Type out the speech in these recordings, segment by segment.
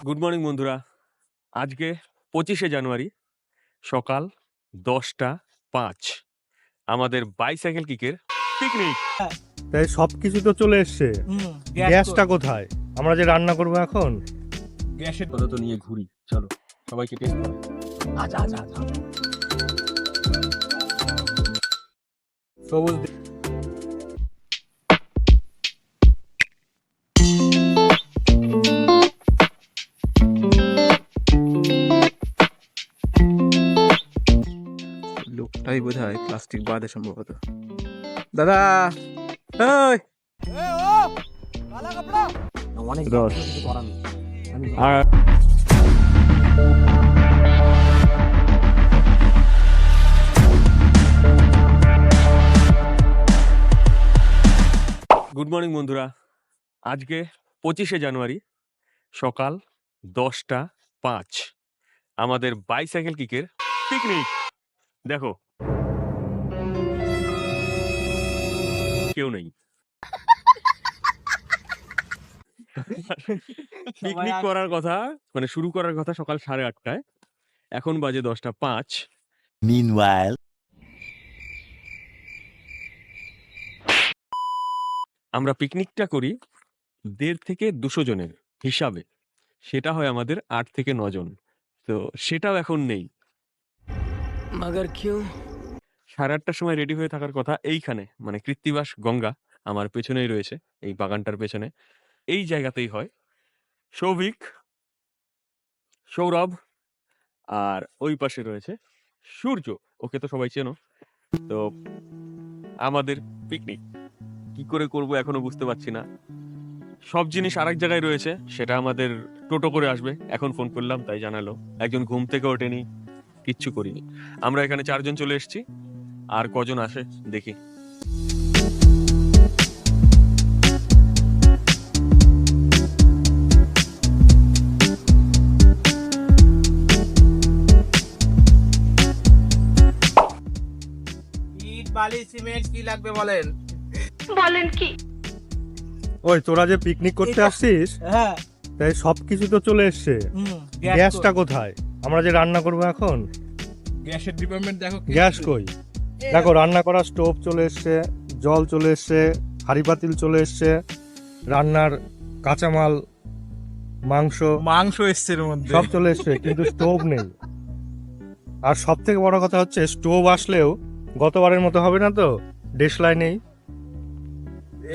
Good morning বন্ধুরা। আজকে 25শে জানুয়ারি সকাল 10টা 5 আমাদের বাইসাইকেল কিকের পিকনিক। তাই সবকিছু তো চলে এসছে, গ্যাসটা কোথায়? আমরা যে রান্না করবো এখন গ্যাসের পদার্থ নিয়ে ঘুরি, চলো সবাইকে টেস্ট করো। আচ্ছা আচ্ছা আচ্ছা সবুজ লোকটাই বোধ হয় প্লাস্টিক বাদে সম্ভবত। দাদা ওই অনেক রস। কিছু করার নেই। আর গুড মর্নিং বন্ধুরা। আজকে 25শে জানুয়ারি সকাল 10টা 5 আমাদের বাইসাইকেল কিকের পিকনিক। দেখো কেউ নেই। পিকনিক করার কথা মানে শুরু করার কথা সকাল 8:30টায়, এখন বাজে 10টা 5। Meanwhile, আমরা পিকনিকটা করি 1.5 থেকে 200 জনের হিসাবে, সেটা হয় আমাদের 8 থেকে 9 জন। তো সেটাও এখন নেই। मगर क्यों? 8:30টার সময় রেডি হয়ে থাকার কথা এইখানে, মানে কৃত্তিবাস গঙ্গা আমার পেছনেই রয়েছে, এই বাগানটার পেছনে এই জায়গাতেই হয়। সৌভিক, সৌরভ আর ওই পাশে রয়েছে সূর্য, ওকে তো সবাই চেনো। তো আমাদের পিকনিক কি করে করব এখনো বুঝতে পারছি না। সব জিনিস আরেক জায়গায় রয়েছে, সেটা আমাদের টোটো করে আসবে। এখন ফোন করলাম তাই জানালো। একজন ঘুম থেকে ওঠেনি, কিচ্ছু করিনি। আমরা এখানে 4 জন চলে এসেছি, আর কজন আসে দেখি। ইট বালি সিমেন্ট কি লাগবে বলেন? ওই তোরা যে পিকনিক করতে আসছিস, হ্যাঁ তাই সবকিছু তো চলে এসছে, গ্যাসটা কোথায়? আমরা যে রান্না করবো এখন গ্যাসের ডিপার্টমেন্ট দেখো। গ্যাস কই? দেখো রান্না করা স্টোভ চলে এসছে, জল চলে এসছে, হাঁড়ি পাতিল চলে এসছে, রান্নার কাঁচামাল, মাংস এসছে এর মধ্যে। সব চলে এসছে, কিন্তু স্টোভ নেই। আর সব থেকে বড় কথা হচ্ছে স্টোভ আসলেও গতবারের মতো হবে না তো, দেশলাই নেই।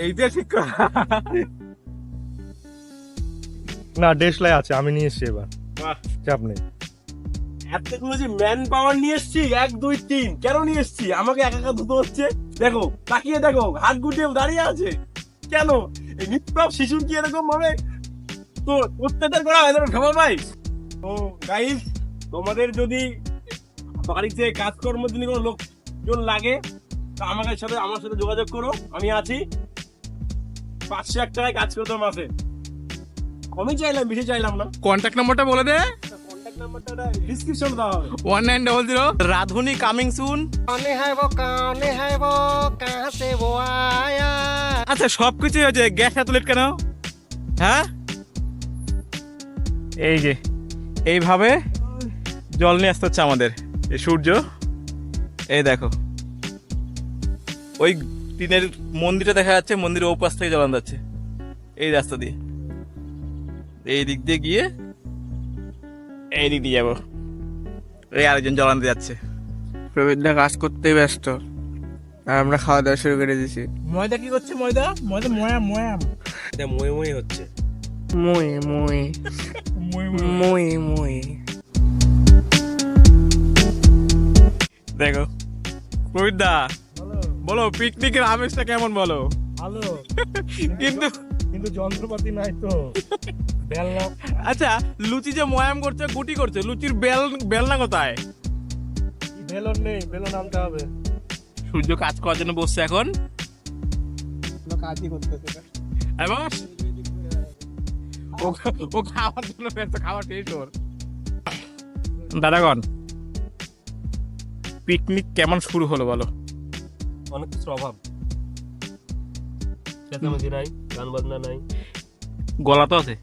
এইটা ঠিক কথা। না দেশলাই আছে, আমি নিয়ে এসছি এবার, বাহ। চাপ নেই। এতগুলো যে ম্যান পাওয়ার নিয়ে এসছি, 1 2 3 কেন নিয়ে এসছি? আমাকে একা একা ধুতে হচ্ছে। দেখো তাকিয়ে দেখো, হাত গুটিয়ে দাঁড়িয়ে আছে কেন? এই নিষ্পাপ শিশুর কি এরকম ভাবে তো অত্যাচার করা হয়? খবর পাই তো গাইস, তোমাদের যদি বাড়িতে কাজকর্মের জন্য কোনো লোকজন লাগে তো আমার সাথে যোগাযোগ করো, আমি আছি। 501 টাকায় কাজ করতে মাসে। কমই চাইলাম, বেশি চাইলাম না। কন্ট্যাক্ট নাম্বারটা বলে দে। কন্ট্যাক্ট নাম্বারটা ডিসক্রিপশন দেওয়া হবে। 1900 রাধুনি কামিং সুন। আচ্ছা সবকিছু হয়েছে, গ্যাস এত লেট কেন? হ্যাঁ এই যে এইভাবে জল নিয়ে আসতে হচ্ছে আমাদের। এই সূর্য, এই দেখো ওই টিনের মন্দিরটা দেখা যাচ্ছে, মন্দিরের ও পাশ থেকে জল আনতে যাচ্ছে এই রাস্তা দিয়ে। এই দিক দিয়ে গিয়ে এই দিক দিয়ে যাবো। এই আরেকজন জল আনতে যাচ্ছে। প্রবীরদা কাজ করতে ব্যস্ত আর আমরা খাওয়া দাওয়া শুরু করে দিয়েছি। ময়দা কি করছে? ময়দা ময়দা ময়াম ময়াম এটা মই মই হচ্ছে। মুই মুই মুই মুই দেখো প্রবীরদা, বলো পিকনিকের আমেজটা কেমন বলো? ভালো, কিন্তু কিন্তু যন্ত্রপাতি নাই তো। বেলনা, আচ্ছা লুচি যে ময়াম করছে, গুটি করছে, লুচির বেলনা কোথায়? বেলন নেই, বেলন আনতে হবে। সূর্য কাজ করার জন্য বসছে এখন। কাজই করতেছে আরে বাস, ও খাওয়ার জন্য ব্যস্ত, খাওয়া শেষ ওর। দাদাগণ, পিকনিক কেমন শুরু হলো বলো? অনেক কিছুর অভাব, চেঁচামেচি নাই, গান বাজনা নাই। গলা তো আছে,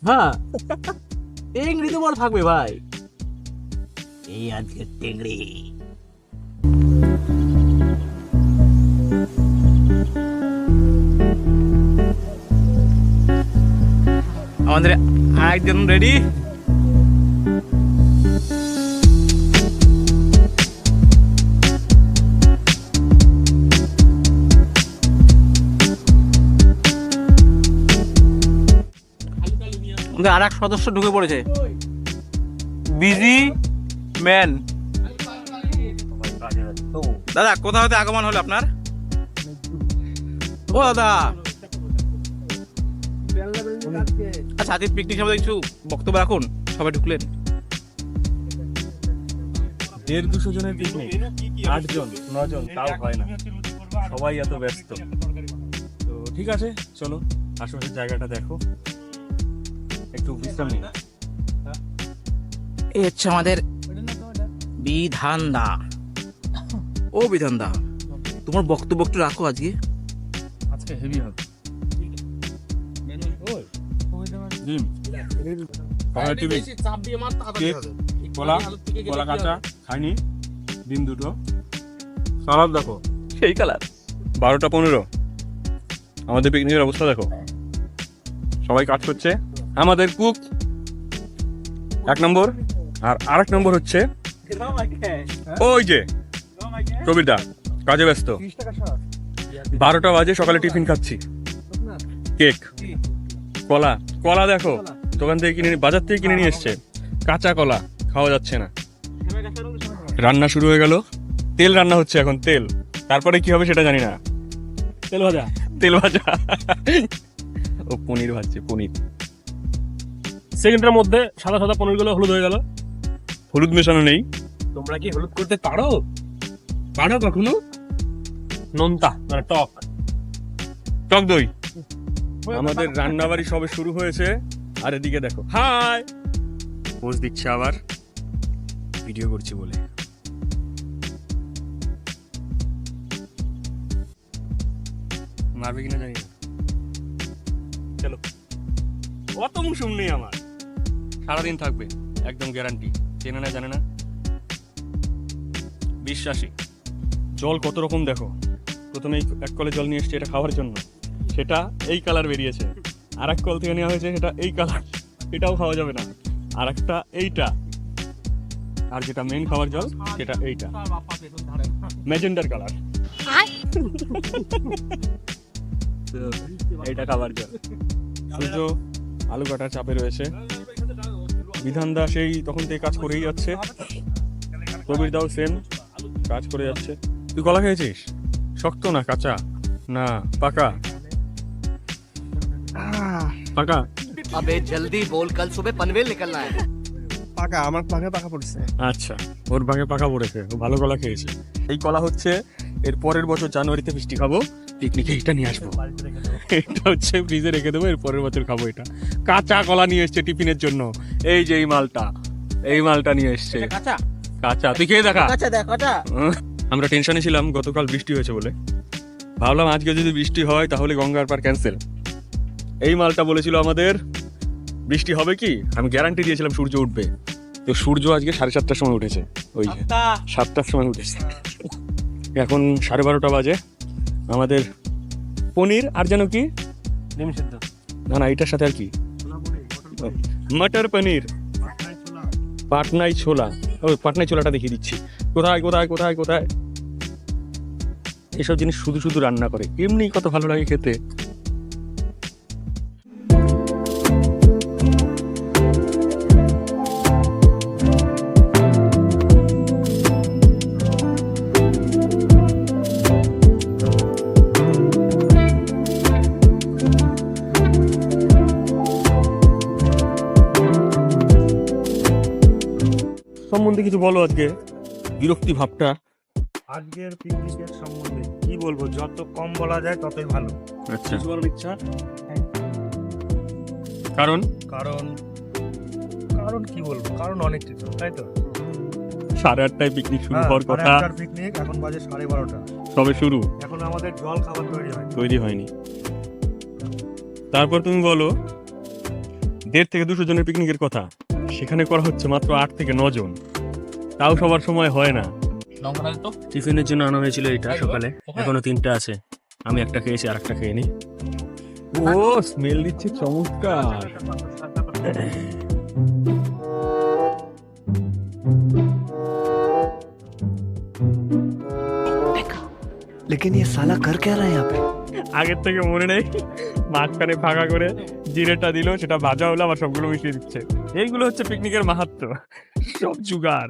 হ্যাঁ টেংরি তো বড় থাকবে ভাই। এই আজকে টেংরি। আমাদের আরেকজন রেডি। আমাদের আর এক সদস্য ঢুকে পড়েছে, বিজি ম্যান। দাদা কোথা হতে আগমন হলো আপনার? ও দাদা, আচ্ছা আজকে পিকনিক সম্বন্ধে কিছু বক্তব্য রাখুন। সবাই ঢুকলেন, 150-200 জনের পিকনিক, 8 জন 9 জন তাও হয় না, সবাই এত ব্যস্ত। তো ঠিক আছে, চলো আশেপাশের জায়গাটা দেখো, একটু বিশ্রাম নিই। এই হচ্ছে আমাদের বিধান দা। ও বিধান দা, তোমার বক্তব্য একটু রাখো আজকে। আজকে হেভি হবে। ডিম, কলা কলা কাঁচা খাইনি, ডিম 2টো, সালাদ দেখো সেই কালার। 12টা 15। আমাদের পিকনিকের অবস্থা দেখো, সবাই কাজ করছে। আমাদের কুক 1 নম্বর, আর আরেক নম্বর হচ্ছে ওই যে কবিরদা, কাজে ব্যস্ত। 12টা বাজে, সকালে টিফিন খাচ্ছি, কেক, কলা। কলা দেখো দোকান থেকে কিনে, বাজার থেকে কিনে নিয়ে এসছে, কাঁচা কলা, খাওয়া যাচ্ছে না। রান্না শুরু হয়ে গেল, তেল রান্না হচ্ছে এখন, তেল। তারপরে কি হবে সেটা জানি না। তেল ভাজা, তেল ভাজা। ও পনির ভাজছে, পনির। সেকেন্ডের মধ্যে সাদা সাদা পনিরগুলো হলুদ হয়ে গেল। হলুদ মেশানো নেই। তোমরা কি হলুদ করতে পারো? পারো কখনো? নোনতা মানে টক টক দই। আমাদের রান্নাবাড়ি সবে শুরু হয়েছে, আর এদিকে দেখো, হাই পোজ দিচ্ছে আবার, ভিডিও করছি বলে। মারবে কিনা জানি না। চলো, অত মুসুম নেই আমার, সারাদিন থাকবে, একদম গ্যারান্টি। চেনে না জানে না, বিশ্বাসী। জল কত রকম দেখো, প্রথমে এক কলে জল নিয়ে এসছে এটা খাওয়ার জন্য, সেটা এই কালার বেরিয়েছে। আর এক কল থেকে নেওয়া হয়েছে, সেটা এই কালার, এটাও খাওয়া যাবে না। আর একটা এইটা, আর যেটা মেন খাওয়ার জল সেটা এইটা, ম্যাজেন্ডার কালার। এইটা খাবার জল। সূর্য আলু কাটার চাপে রয়েছে। বিধান দা সেই তখন থেকে কাজ করেই যাচ্ছে, কবির দাও সেম কাজ করে যাচ্ছে। তুই কলা খেয়েছিস? শক্ত না কাঁচা? না পাকা? পাকা। अबे जल्दी बोल, कल सुबह पनवेल निकलना है। পাকা, আমার পাকা পাকা পড়ছে। আচ্ছা, ওর ভাগে পাকা পড়েছে, ও ভালো কলা খেয়েছে। এই কলা হচ্ছে এর পরের বছর জানুয়ারিতে মিষ্টি খাবো, পিকনিকে এটা নিয়ে আসবো। এটা হচ্ছে ফ্রিজে রেখে দেবো, এর পরের বছর খাবো। এটা কাঁচা কলা নিয়ে এসছে টিফিনের জন্য। এই যে এই মালটা, এই মালটা নিয়ে এসছে কাঁচা কাঁচা। তুই খেয়ে দেখা। কাঁচা দেখ কাঁচা। আমরা টেনশনে ছিলাম, গতকাল বৃষ্টি হয়েছে বলে। ভাবলাম আজকে যদি বৃষ্টি হয় তাহলে গঙ্গার পার ক্যান্সেল। এই মালটা বলেছিল আমাদের বৃষ্টি হবে কি, আমি গ্যারান্টি দিয়েছিলাম সূর্য উঠবে। তো সূর্য আজকে 7:30টার সময় উঠেছে, ওই যে 7টার সময় উঠেছে। এখন 12:30 বাজে। আমাদের পনির আর যেন কি, ডিম সিদ্ধ। না না এটার সাথে আর কি, মটর পনির, পাটনাই ছোলা। ওই পাটনাই ছোলাটা দেখিয়ে দিচ্ছি, কোথায় কোথায় কোথায় কোথায়। এসব জিনিস শুধু শুধু রান্না করে, এমনি কত ভালো লাগে খেতে। সম্বন্ধে কিছু বলো, আজকে বিরক্তি ভাবটা। আজকের পিকনিকের সম্বন্ধে কি বলবো, যত কম বলা যায় ততই ভালো। আচ্ছা, ইচ্ছা কারণ কারণ কারণ কি বলবো, কারণ অনেক কিছু, তাই তো। 8:30টায় পিকনিক শুরু হওয়ার কথা, পিকনিক এখন বাজে 12:30। সবে শুরু, এখন আমাদের জল খাবার তৈরি হয়। তৈরি হয়নি। তারপর তুমি বলো 1.5 থেকে 200 জনের পিকনিকের কথা, সেখানে করা হচ্ছে মাত্র 8 থেকে 9 জন। তাও সবার সময় হয় না। টিফিনের জন্য আনা হয়েছিল এটা সকালে, এখনো 3টা আছে। আমি একটা খেয়েছি, আর একটা খেয়ে নি। ও স্মেল দিচ্ছে চমৎকার। लेकिन ये साला कर क्या रहा है यहाँ पे? আগের থেকে মনে নেই, মাঝখানে ফাঁকা করে জিরেটা দিল, সেটা ভাজা হলো, আবার সবগুলো মিশিয়ে দিচ্ছে। এইগুলো হচ্ছে পিকনিকের মাহাত্ম্য, সব জুগার।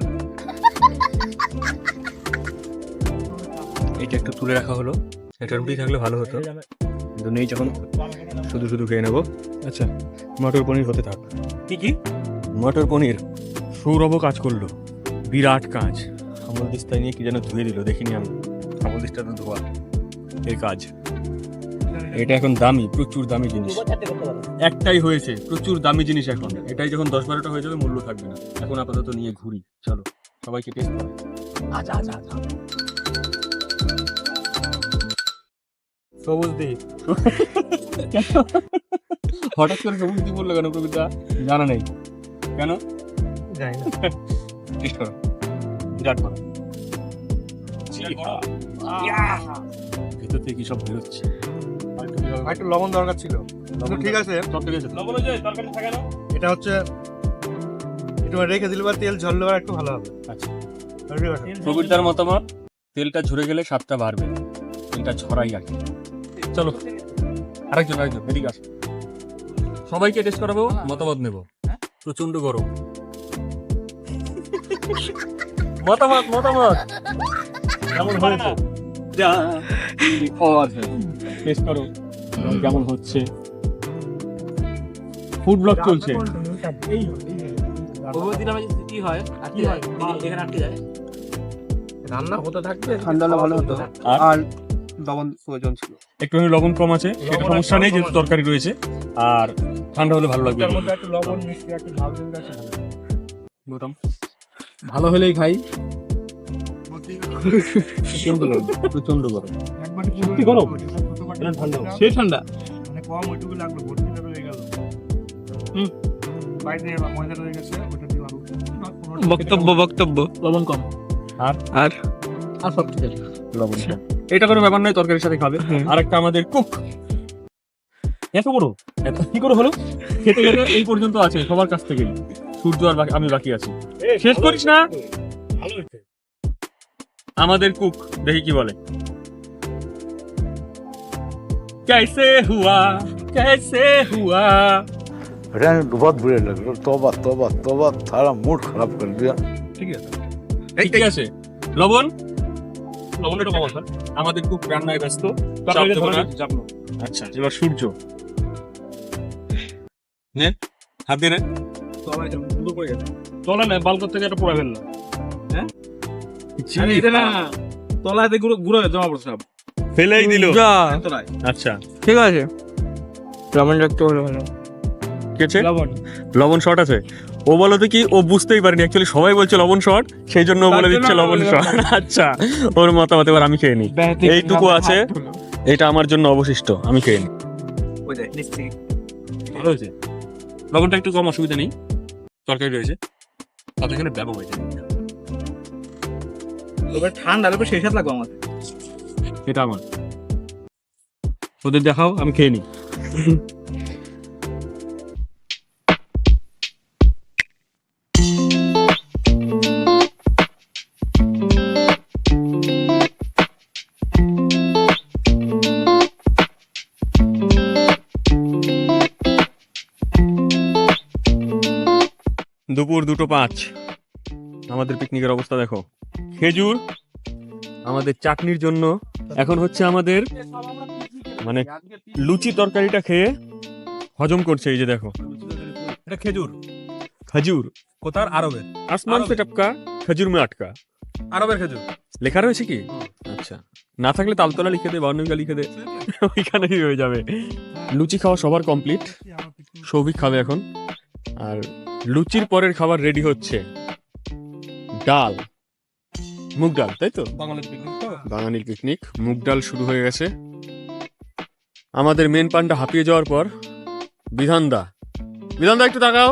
এটা একটু তুলে রাখা হলো, এটা রুটি থাকলে ভালো হতো, কিন্তু নেই যখন শুধু শুধু খেয়ে নেবো। আচ্ছা, মটর পনির হতে থাক। কি মটর পনির। সৌরভও কাজ করলো, বিরাট কাজ। আমল দিস্তায় নিয়ে কি যেন ধুয়ে দিল, দেখিনি আমি। আমল দিস্তা তো ধোয়া এর কাজ। এটা এখন দামি, প্রচুর দামি জিনিস। একটাই হয়েছে, প্রচুর দামি জিনিস এখন। এটাই যখন 10-12টা হয়ে যাবে মূল্য থাকবে না। এখন আপাতত নিয়ে ঘুরি, চলো সবাইকে টেস্ট করো। আচ্ছা। সবুজ দি হঠাৎ করে সবুজ দি বললো কেন প্রকৃতা? জানা নেই কেন, জানি না। টেস্ট করো, বিরাট করো। ভেতর থেকে কি সব বেরোচ্ছে। আর একটু লবণ দরকার ছিল, কিন্তু ঠিক আছে। সব ঠিক আছে, লবণ হয়ে যায়, তরকারি থাকে না। এটা হচ্ছে একটু রেখে দিলে বা তেল ঝরলে বা একটু ভালো হবে। আচ্ছা, ঠিক আছে। প্রকৃতার মতামত, তেলটা ঝরে গেলে স্বাদটা বাড়বে, তেলটা ঝরাই আগে। চলো আরেকজন এদিকে আসো, সবাইকে টেস্ট করাবো, মতামত নেব। প্রচন্ড গরম। মতামত কেমন হয়েছে? টেস্ট করো কেমন হচ্ছে। ফুড ব্লগ চলছে। রান্না হতে থাকবে, ঠান্ডা হলে ভালো হতো। আর আর লবণ প্রয়োজন ছিল। একটুখানি লবণ কম আছে, সেটা সমস্যা নেই যেহেতু তরকারি রয়েছে। আর ঠান্ডা হলে ভালো লাগবে। তার মধ্যে একটু লবণ মিষ্টি একটু ঝাল দিলে আছে। বোতাম ভালো হলেই খাই। প্রচন্ড গরম। একবারে সত্যি গরম? এটা ঠান্ডা। সে ঠান্ডা। মানে কম ওইটুকু লাগলো, ভর্তিটা রয়ে গেল। বাইরে ময়দা রয়ে গেছে, ওটা দিয়ে আলু। বক্তব্য লবণ কম। আর আর সব ঠিক আছে। লবণ কম। এটা কোনো ব্যাপার নয়, তরকারির সাথে খাবে। আর একটা আমাদের কুক, এত বড়, এত কি করে হলো? খেতে খেতে এই পর্যন্ত আছে সবার কাছ থেকে। সূর্য আর আমি বাকি আছি। শেষ করিস না। ভালো হয়েছে। আমাদের কুক দেখি কি বলে। कैसे हुआ अरे बहुत बुरे लग रहे। तौबा तौबा तौबा, सारा मूड खराब कर दिया। ঠিক আছে। লবণ একটু কম আছে। আমাদের কুক রান্নায় ব্যস্ত। আচ্ছা, এবার সূর্য নেন, হাত দিয়ে নেন। চলে না, বালকর থেকে একটা পোড়া ফেললো। হ্যাঁ, এটা না, তলাতে গুঁড়ো জমা পড়ছে সব। ফেলেই দিল। যা, আচ্ছা, ঠিক আছে। লবণ রাখতে হলো ভালো। কি আছে? লবণ শর্ট আছে। ও বলো তো কি, ও বুঝতেই পারেনি। অ্যাকচুয়ালি সবাই বলছে লবণ শর্ট, সেই জন্য ও বলে দিচ্ছে লবণ শর্ট। আচ্ছা, ওর মতামত এবার আমি খেয়ে নিই। এইটুকু আছে, এটা আমার জন্য অবশিষ্ট, আমি খেয়ে নিই। ভালো হয়েছে। লবণটা একটু কম, অসুবিধা নেই, তরকারি রয়েছে। তাতে এখানে ব্যাপক হয়েছে। তবে ঠান্ডা লাগবে, সেই সাথে লাগবে আমার। এটা আমার, ওদের দেখাও, আমি খেয়ে নিই। দুপুর 2:05। আমাদের পিকনিকের অবস্থা দেখো। খেজুর আমাদের চাটনির জন্য। এখন হচ্ছে আমাদের মানে লুচি তরকারিটা খেয়ে হজম করছে। এই যে দেখো, এটা খেজুর। खजूर কোথার? আরবের। आसमान से टपका खजूर में अटका। আরবের খেজুর। লেখা রয়েছে কি? আচ্ছা, না থাকলে তালতলা লিখে দে, বাউন্নবিকা লিখে দে, ওইখানেই হয়ে যাবে। লুচি খাওয়া সবার কমপ্লিট, সৌভিক খাবে এখন। আর লুচির পরের খাবার রেডি হচ্ছে ডাল, মুগ ডাল, তাই তো? বাঙালির পিকনিক তো। বাঙালির পিকনিক, মুগ ডাল শুরু হয়ে গেছে। আমাদের মেন পান্ডা হাঁপিয়ে যাওয়ার পর বিধানদা বিধানদা একটু তাকাও।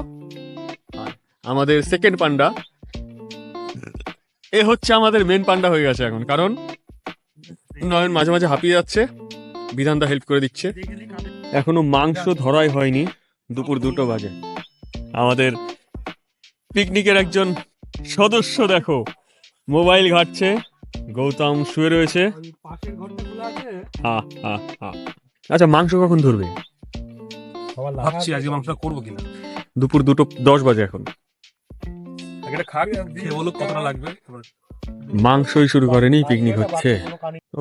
আমাদের সেকেন্ড পান্ডা, এ হচ্ছে আমাদের মেন পান্ডা হয়ে গেছে এখন, কারণ নয়ন মাঝে মাঝে হাঁপিয়ে যাচ্ছে, বিধানদা হেল্প করে দিচ্ছে। এখনো মাংস ধরাই হয়নি, দুপুর 2টো বাজে। আমাদের পিকনিকের একজন সদস্য দেখো মোবাইল ঘাটছে, গৌতম শুয়ে রয়েছে। আচ্ছা, মাংস কখন ধরবে? ভাবছি আজকে মাংসটা করবো কিনা। দুপুর 2:10 বাজে এখন, আগে খাক, খেয়ে বলুক কতটা লাগবে। মাংসই শুরু করেনি, পিকনিক হচ্ছে।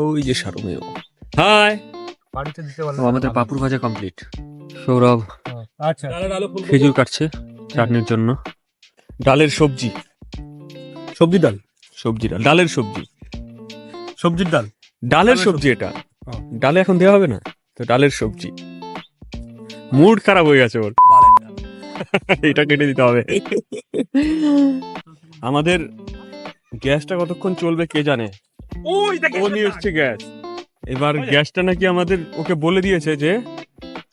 ওই যে সারমেয়, হাই। বাড়িতে দিতে পারলে আমাদের পাপুর ভাজা কমপ্লিট। সৌরভ আচ্ছা খেজুর কাটছে চাটনির জন্য। ডালের সবজি, সবজি ডাল, সবজি ডাল, ডালের সবজি, সবজির ডাল। ডালের সবজি এটা। ও। ডালে এখন দেওয়া হবে না তো, ডালের সবজি। মুড খারাপ হয়ে গেছে ওর, এটা কেটে দিতে হবে। আমাদের গ্যাসটা কতক্ষণ চলবে কে জানে। ও নিয়ে এসছে গ্যাস। এবার গ্যাসটা নাকি আমাদের ওকে বলে দিয়েছে যে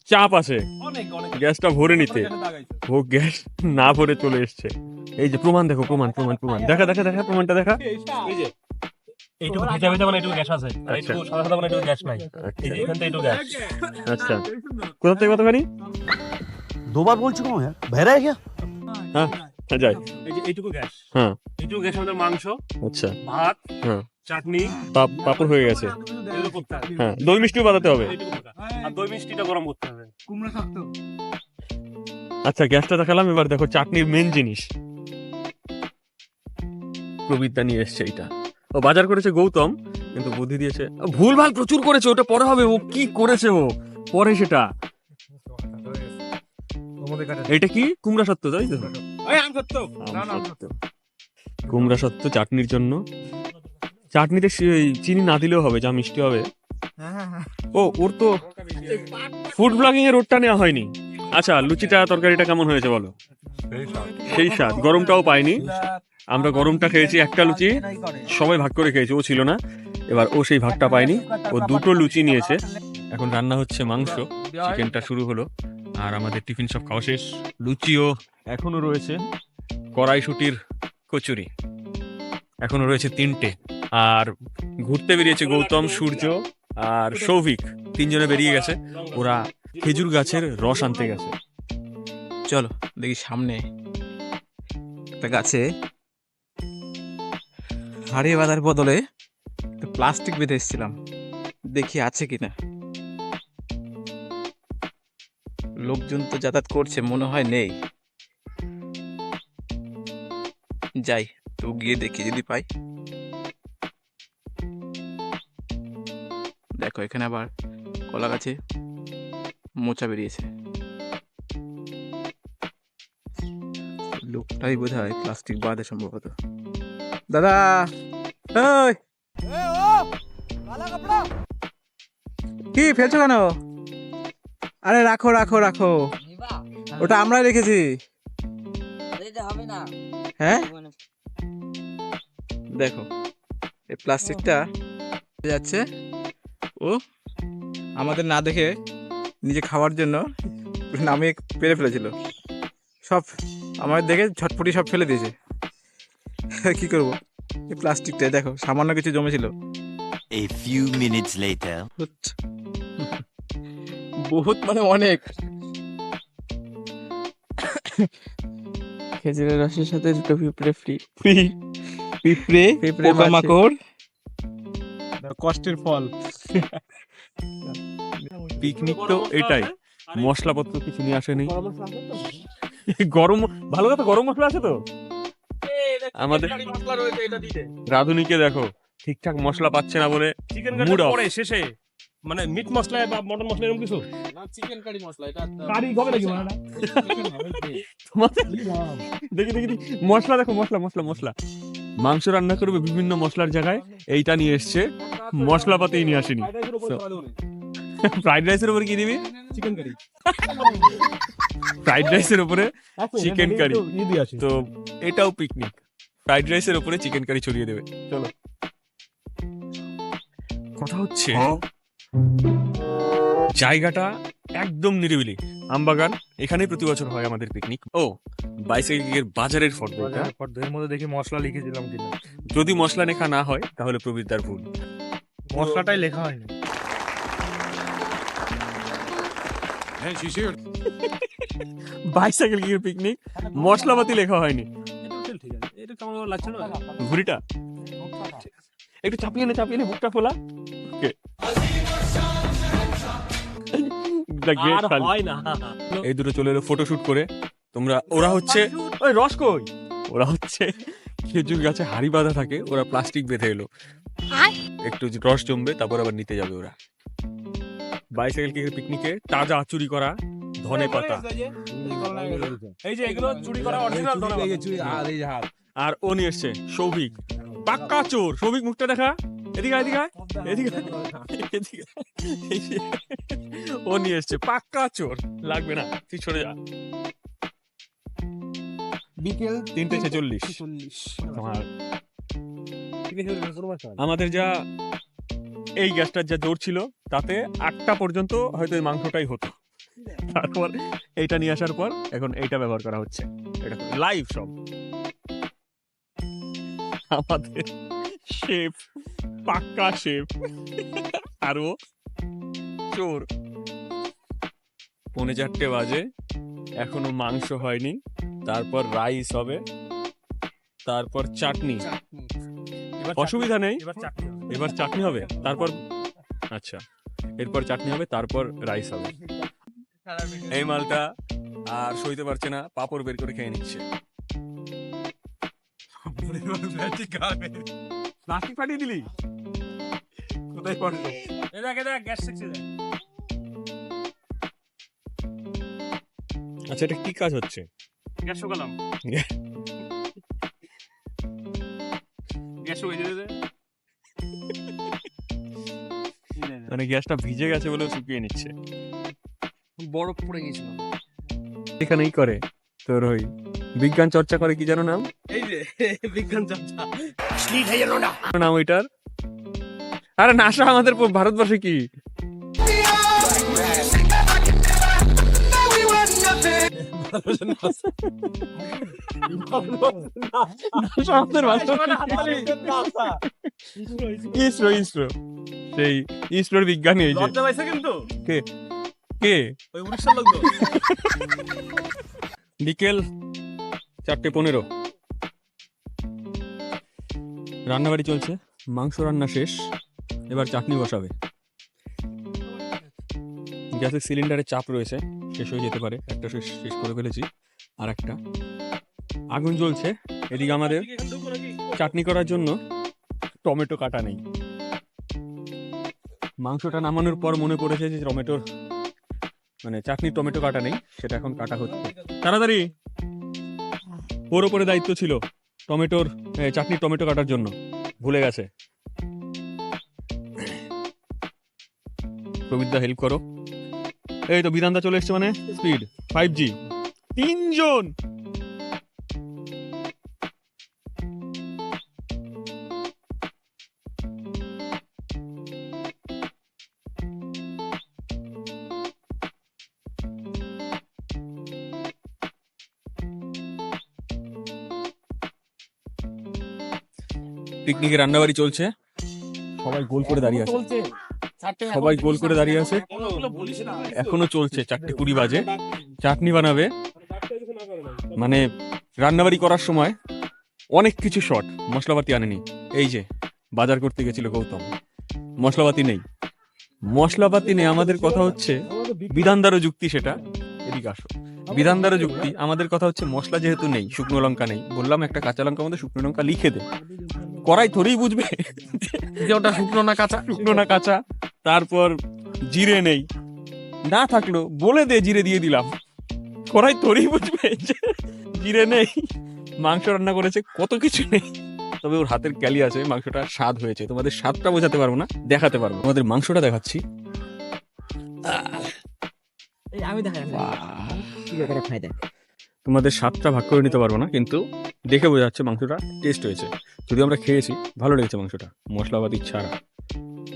চাপ আছে গ্যাসটা ভরে নিতে, ও গ্যাস না ভরে চলে এসছে। এই যে প্রমাণ দেখো, প্রমাণ প্রমাণ প্রমাণ, দেখা দেখা দেখা প্রমাণটা দেখা। এইটুকু ভেজা ভেজা মানে একটু গ্যাস আছে, আর এইটুকু সাদা সাদা মানে একটু গ্যাস নাই। এই যে এখান থেকে একটু গ্যাস। আচ্ছা, কোথা থেকে কতখানি? 2 बार बोल चुका हूँ यार, बहरा है क्या? হ্যাঁ যাই। এই যে এইটুকু গ্যাস, হ্যাঁ এইটুকু গ্যাস আমাদের মাংস, আচ্ছা, ভাত, হ্যাঁ চাটনি, পাপড় হয়ে গেছে। এগুলো করতে হবে। হ্যাঁ, দই মিষ্টিও বানাতে হবে। এইটুকু কথা। আর দই মিষ্টিটা গরম করতে হবে। আচ্ছা, গ্যাসটা দেখালাম, এবার দেখো চাটনির মেন জিনিস প্রবীরদা নিয়ে এসছে। এইটা ও বাজার করেছে গৌতম, কিন্তু বুদ্ধি দিয়েছে, ভুলভাল প্রচুর করেছে, ওটা পরে হবে। ও কি করেছে ও পরে সেটা। এটা কি কুমড়া সত্ত্ব, তাই তো? আমসত্ত্ব। কুমড়া সত্ত্ব চাটনির জন্য। চাটনিতে চিনি না দিলেও হবে, যা মিষ্টি হবে। ও, ওর তো ফুড ব্লগিং এর ওরটা নেওয়া হয়নি। আচ্ছা, লুচিটা তরকারিটা কেমন হয়েছে বলো? সেই স্বাদ, গরমটাও পাইনি আমরা। গরমটা খেয়েছি, একটা লুচি সবাই ভাগ করে খেয়েছি, ও ছিল না। এবার ও সেই ভাগটা পায়নি, ও 2টো লুচি নিয়েছে। এখন রান্না হচ্ছে মাংস, চিকেনটা শুরু হলো। আর আমাদের টিফিন সব খাওয়া শেষ, লুচিও এখনো রয়েছে, কড়াইশুটির কচুরি এখনো রয়েছে 3টে। আর ঘুরতে বেরিয়েছে গৌতম, সূর্য আর সৌভিক, 3জনে বেরিয়ে গেছে। ওরা খেজুর গাছের রস আনতে গেছে। চলো দেখি সামনে একটা গাছে হাড়ি বাঁধার বদলে প্লাস্টিক বেঁধে এসেছিলাম, দেখি আছে কিনা। লোকজন তো যাতায়াত করছে, মনে হয় নেই। যাই তো গিয়ে দেখি যদি পাই। দেখো এখানে আবার কলা গাছে মোচা বেরিয়েছে। লোকটাই বোধ হয় প্লাস্টিক বাঁধে সম্ভবত। দাদা, ওই কি ফেলছো কেন? আরে রাখো রাখো রাখো, ওটা আমরাই রেখেছি। হ্যাঁ দেখো এই প্লাস্টিকটা যাচ্ছে, ও আমাদের না দেখে নিজে খাওয়ার জন্য নামিয়ে পেরে ফেলেছিল। সব আমাদের দেখে ঝটপটি সব ফেলে দিয়েছে। কি করবো, এই প্লাস্টিকটা দেখো সামান্য কিছু জমেছিল। A few minutes later. বহুত মানে অনেক। খেজুরের রসের সাথে 2টো পিঁপড়ে ফ্রি। পিঁপড়ে, পিঁপড়ে, পোকামাকড়, কষ্টের ফল। পিকনিক তো এটাই, মশলাপত্র কিছু নিয়ে আসেনি। গরম, ভালো কথা, গরম মশলা আছে তো আমাদের। রাধুনিকে দেখো ঠিকঠাক মশলা পাচ্ছে না বলে চিকেন Mood off. পরে শেষে, মানে মিট মশলা বা মটন মশলা এরকম কিছু চিকেন কারি মশলা, এটা কারি হবে নাকি মানে না? দেখি দেখি দেখি, মশলা দেখো, মশলা মশলা মশলা। মাংস রান্না করবে বিভিন্ন মশলার জায়গায় এইটা নিয়ে এসছে, মশলাপাতি নিয়ে আসেনি। ফ্রাইড রাইসের উপরে কি দিবি? Chicken curry. ফ্রাইড রাইসের উপরে চিকেন কারি। ইদি আছে তো এটাও পিকনিক, ফ্রাইড রাইসের উপরে চিকেন কারি ছড়িয়ে দেবে। চলো, কথা হচ্ছে জায়গাটা একদম নিরিবিলি আমবাগান, এখানেই প্রতি বছর হয় আমাদের পিকনিক। ও বাইসাইকেলের বাজারের ফটো, এর মধ্যে দেখি মশলা লিখেছিলাম কিনা, যদি মশলা লেখা না হয় তাহলে প্রবীরদার ভুল। মশলাটাই লেখা হয়নি। বাইসাইকেল গিয়ে পিকনিক, মশলাপাতি লেখা হয়নি। ঘুড়িটা একটু চাপিয়ে নে বুকটা খোলা। এই দুটো চলে এলো ফটোশুট করে। ওরা হচ্ছে ওই রস কই, ওরা হচ্ছে খেজুর গাছে হাড়ি বাঁধা থাকে, ওরা প্লাস্টিক বেঁধে এলো, একটু রস জমবে তারপর আবার নিতে যাবে ওরা। বাইসাইকেল পিকনিকে তাজা চুরি করা ধনে পাতা, এই যে এগুলো চুরি করা অরিজিনাল আর ও নিয়ে এসছে সৌভিক, পাক্কা চোর। সৌভিক মুখটা দেখা, এদিকে এদিকে এদিকে এদিকে। ও নিয়ে এসছে পাক্কা চোর, লাগবে না, তুই সরে যা। বিকেল 3:46। আমাদের যা এই গ্যাসটার যা জোর ছিল তাতে 8টা পর্যন্ত হয়তো এই মাংসটাই হতো। তারপর এইটা নিয়ে আসার পর এখন এইটা ব্যবহার করা হচ্ছে। এটা লাইভ সব। আমাদের শেফ পাক্কা শেফ, আরো চোর। 4:45 বাজে, এখনো মাংস হয়নি। তারপর রাইস হবে, তারপর চাটনি। অসুবিধা নেই, এবার চাটনি হবে, তারপর আচ্ছা এরপর চাটনি হবে, তারপর রাইস হবে। এই মালটা আর সইতে পারছে না, পাপড় বের করে খেয়ে নিচ্ছে। প্লাস্টিক ফাটিয়ে দিলি কোথায় পড়লো? আচ্ছা এটা কি কাজ হচ্ছে? গ্যাস শুকালাম, গ্যাস শুকিয়ে দিতে। মানে গ্যাসটা ভিজে গেছে বলে শুকিয়ে নিচ্ছে। বরফ পড়ে গেছিল এখানেই করে তোর ওই বিজ্ঞান চর্চা করে, কি জানো নাম? এই যে বিজ্ঞান চর্চা নাম ওইটার? আরে নাসা আমাদের ভারতবর্ষে কি ইসরো, ইসরো সেই ইসরোর বিজ্ঞানী। এই যে লজ্জা পাইছে কিন্তু কে কে ওই উড়িষ্যার লোক তো। বিকেল 4:15, রান্নাবাড়ি চলছে, মাংস রান্না শেষ, এবার চাটনি বসাবে। গ্যাসের সিলিন্ডারে চাপ রয়েছে, শেষ হয়ে যেতে পারে। একটা শেষ করে ফেলেছি, আর একটা আগুন জ্বলছে। এদিকে আমাদের চাটনি করার জন্য টমেটো কাটা নেই। মাংসটা নামানোর পর মনে পড়েছে যে টমেটোর মানে চাটনির টমেটো কাটা নেই, সেটা এখন কাটা হচ্ছে। তাড়াতাড়ি, ওর ওপরে দায়িত্ব ছিল টমেটোর চাটনির টমেটো কাটার জন্য, ভুলে গেছে। প্রবীরদা হেল্প করো। এই তো বিধানদা চলে এসছে, মানে স্পিড 5G। 3 জন পিকনিকে রান্নাবাড়ি চলছে, সবাই গোল করে দাঁড়িয়ে আছে, সবাই গোল করে দাঁড়িয়ে আছে। এখনো চলছে, 4:20 বাজে। চাটনি বানাবে, মানে রান্নাবাড়ি করার সময় অনেক কিছু শর্ট। মশলাপাতি আনেনি, এই যে বাজার করতে গেছিল গৌতম, মশলাপাতি নেই। মশলাপাতি নেই, আমাদের কথা হচ্ছে বিধানদারও যুক্তি, সেটা এদিকে আসো। বিধানদারও যুক্তি, আমাদের কথা হচ্ছে মশলা যেহেতু নেই, শুকনো লঙ্কা নেই, বললাম একটা কাঁচা লঙ্কা মধ্যে শুকনো লঙ্কা লিখে দে। কড়াই থরেই বুঝবে যে ওটা শুকনো না কাঁচা, শুকনো না কাঁচা। তারপর জিরে নেই, না থাকলো বলে দে জিরে দিয়ে দিলাম, কড়াই থরেই বুঝবে যে জিরে নেই। মাংস রান্না করেছে, কত কিছু নেই, তবে ওর হাতের ক্যালি আছে, মাংসটা স্বাদ হয়েছে। তোমাদের স্বাদটা বোঝাতে পারবো না, দেখাতে পারবো। তোমাদের মাংসটা দেখাচ্ছি। আমি দেখাই তোমাদের স্বাদটা ভাগ করে নিতে পারবো না, কিন্তু দেখে বোঝা যাচ্ছে মাংসটা টেস্ট হয়েছে। যদি আমরা খেয়েছি, ভালো লেগেছে মাংসটা, মশলাপাতি ছাড়া।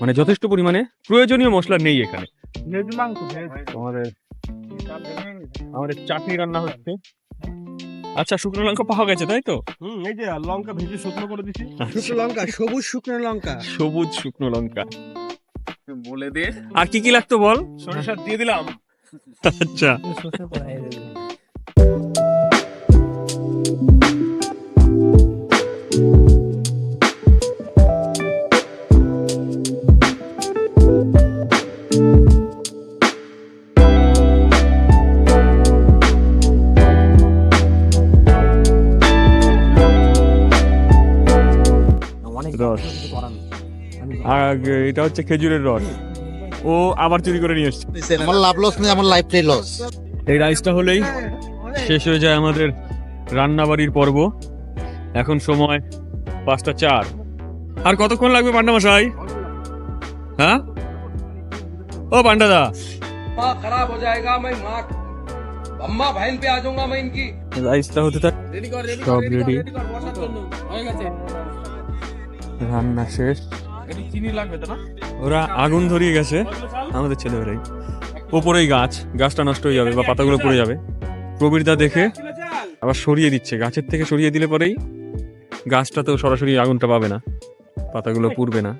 মানে যথেষ্ট পরিমাণে প্রয়োজনীয় মশলা নেই এখানে। আমাদের আমাদের চাটনি রান্না হচ্ছে। আচ্ছা, শুকনো লঙ্কা পাওয়া গেছে তাই তো? এই যে লঙ্কা ভেজে শুকনো করে দিছি। শুকনো লঙ্কা, সবুজ শুকনো লঙ্কা। সবুজ শুকনো লঙ্কা বলে দে। আর কি কি লাগতো বল? সরিষা দিয়ে দিলাম। আচ্ছা, রস। আর এটা হচ্ছে খেজুরের রস। ও আবার চুরি করে নিয়ে এসছে। আমার লাভ লস নেই, আমার লাইফটাই লস। এই রাইসটা হলেই শেষ হয়ে যায় আমাদের রান্নাবাড়ির পর্ব। এখন সময় 5:04। আর কতক্ষণ লাগবে পান্ডা মশাই? হ্যাঁ, ও পান্ডাদা, खराब हो जाएगा मैं माँ अम्मा बहन पे आ जाऊंगा मैं इनकी। রাইসটা হতে থাক। সব রেডি, রান্না শেষ। চিনি লাগবে তো না? ওরা আগুন ধরিয়ে গেছে আমাদের ছেলেমেয়েরাই। ওপরেই গাছটা নষ্ট হয়ে যাবে বা পাতাগুলো পড়ে যাবে। প্রবীরদা দেখে আবার সরিয়ে দিচ্ছে, গাছের থেকে সরিয়ে দিলে পরেই গাছটা তো সরাসরি আগুনটা পাবে না, পাতাগুলো পুড়বে না।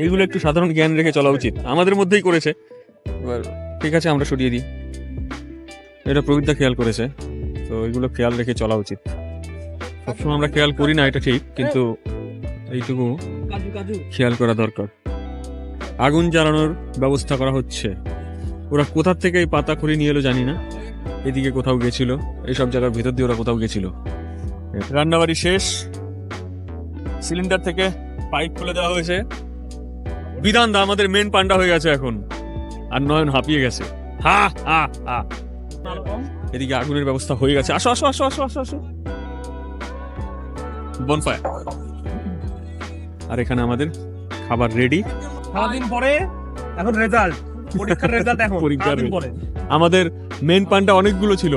এইগুলো একটু সাধারণ জ্ঞান রেখে চলা উচিত। আমাদের মধ্যেই করেছে, এবার ঠিক আছে আমরা সরিয়ে দিই। এটা প্রবীরদা খেয়াল করেছে, তো এগুলো খেয়াল রেখে চলা উচিত। সবসময় আমরা খেয়াল করি না, এটা ঠিক, কিন্তু এইটুকু খেয়াল করা দরকার। আগুন জ্বালানোর ব্যবস্থা করা হচ্ছে। ওরা কোথা থেকে এই পাতা খড়ি নিয়ে এলো জানি না, এদিকে কোথাও গেছিল, এইসব জায়গার ভিতর দিয়ে ওরা কোথাও গেছিল। রান্নাবাড়ি শেষ, সিলিন্ডার থেকে পাইপ খুলে দেওয়া হয়েছে। বিধান দা আমাদের মেন পান্ডা হয়ে গেছে এখন, আর নয়ন হাঁপিয়ে গেছে। হা হা হা। এদিকে আগুনের ব্যবস্থা হয়ে গেছে। আসো আসো আসো আসো আসো আসো, বনফায়ার। আর এখানে আমাদের খাবার রেডি। সারাদিন পরে এখন রেজাল্ট, পরীক্ষার রেজাল্ট এখন পরীক্ষার সারাদিন পরে। আমাদের মেন পান্ডা অনেকগুলো ছিল,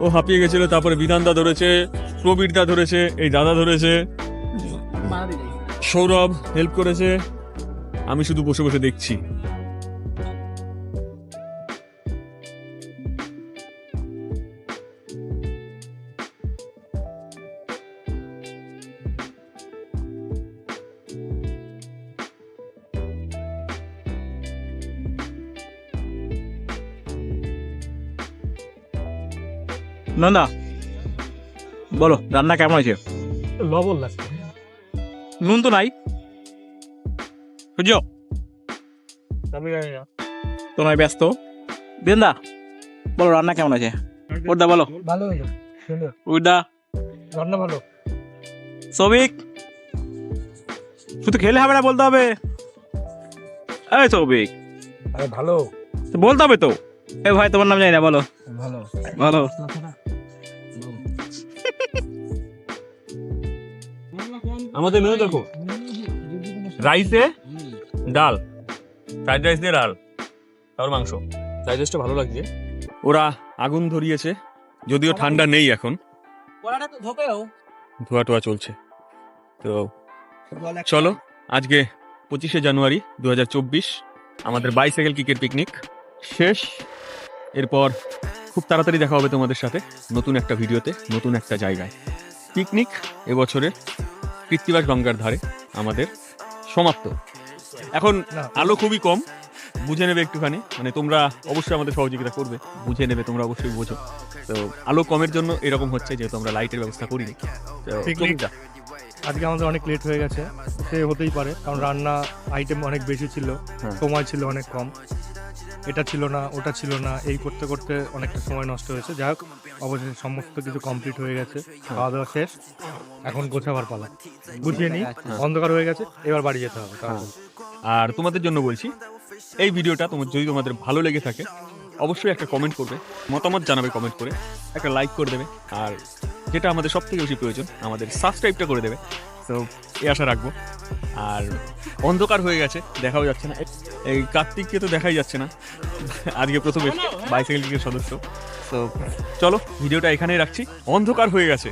ও হাঁপিয়ে গেছিল। তারপরে বিধানদা ধরেছে, প্রবীরদা ধরেছে, এই দাদা ধরেছে, সৌরভ হেল্প করেছে, আমি শুধু বসে বসে দেখছি। নন্দা বলো, রান্না কেমন হয়েছে? লবণ লাগছে। নুন তো নাই। সূর্য আমি জানি না। তোমার ব্যস্ত। বেন্দা বলো, রান্না কেমন আছে? ওরদা বলো। ভালো হয়েছে, সুন্দর ওরদা, রান্না ভালো। সৌভিক, শুধু খেলে হবে না, বলতে হবে। এই সৌভিক, আরে ভালো তো বলতে হবে তো। এ ভাই, তোমার নাম জানি না, বলো। ভালো ভালো। আমাদের মেনু দেখো, রাইসে ডাল, ফ্রাইড রাইস দিয়ে ডাল, তারপর মাংস। ফ্রাইড রাইসটা ভালো লাগছে। ওরা আগুন ধরিয়েছে, যদিও ঠান্ডা নেই এখন, ধোয়া টোয়া চলছে। তো চলো, আজকে 25শে জানুয়ারি 2024 আমাদের বাইসাইকেল কিকের পিকনিক শেষ। এরপর খুব তাড়াতাড়ি দেখা হবে তোমাদের সাথে নতুন একটা ভিডিওতে, নতুন একটা জায়গায়। পিকনিক এবছরের কৃত্তিবাস গঙ্গার ধারে আমাদের সমাপ্ত। এখন আলো খুবই কম, বুঝে নেবে একটুখানি, মানে তোমরা অবশ্যই আমাদের সহযোগিতা করবে, বুঝে নেবে, তোমরা অবশ্যই বোঝো। তো আলো কমের জন্য এরকম হচ্ছে, যেহেতু আমরা লাইটের ব্যবস্থা করিনি। তো পিকনিকটা আজকে আমাদের অনেক লেট হয়ে গেছে, সে হতেই পারে, কারণ রান্না আইটেম অনেক বেশি ছিল, হ্যাঁ। সময় ছিল অনেক কম, এটা ছিল না ওটা ছিল না, এই করতে করতে অনেকটা সময় নষ্ট হয়েছে। যাই হোক, অবশেষে সমস্ত কিছু কমপ্লিট হয়ে গেছে, খাওয়া দাওয়া শেষ, এখন গোছাবার পালা। গুছিয়ে নিই, অন্ধকার হয়ে গেছে, এবার বাড়ি যেতে হবে। তাড়াতাড়ি। আর তোমাদের জন্য বলছি, এই ভিডিওটা যদি তোমাদের ভালো লেগে থাকে, অবশ্যই একটা কমেন্ট করবে, মতামত জানাবে কমেন্ট করে, একটা লাইক করে দেবে, আর যেটা আমাদের সব থেকে বেশি প্রয়োজন, আমাদের সাবস্ক্রাইবটা করে দেবে। তো এই আশা রাখবো। আর অন্ধকার হয়ে গেছে, দেখাও যাচ্ছে না, এই কার্তিককে তো দেখাই যাচ্ছে না, আজকে প্রথম বাইসাইকেল কিকের সদস্য। তো চলো, ভিডিওটা এখানেই রাখছি, অন্ধকার হয়ে গেছে।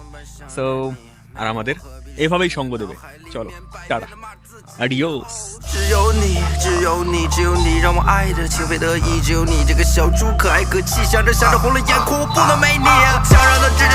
সো আর আমাদের এভাবেই সঙ্গ দেবে। চলো টাটা, অ্যাডিওস।只有你，只有你，只有你让我爱的情非得已，只有你这个小猪可爱可气，想着想着红了眼眶，我不能没你，想让他直接。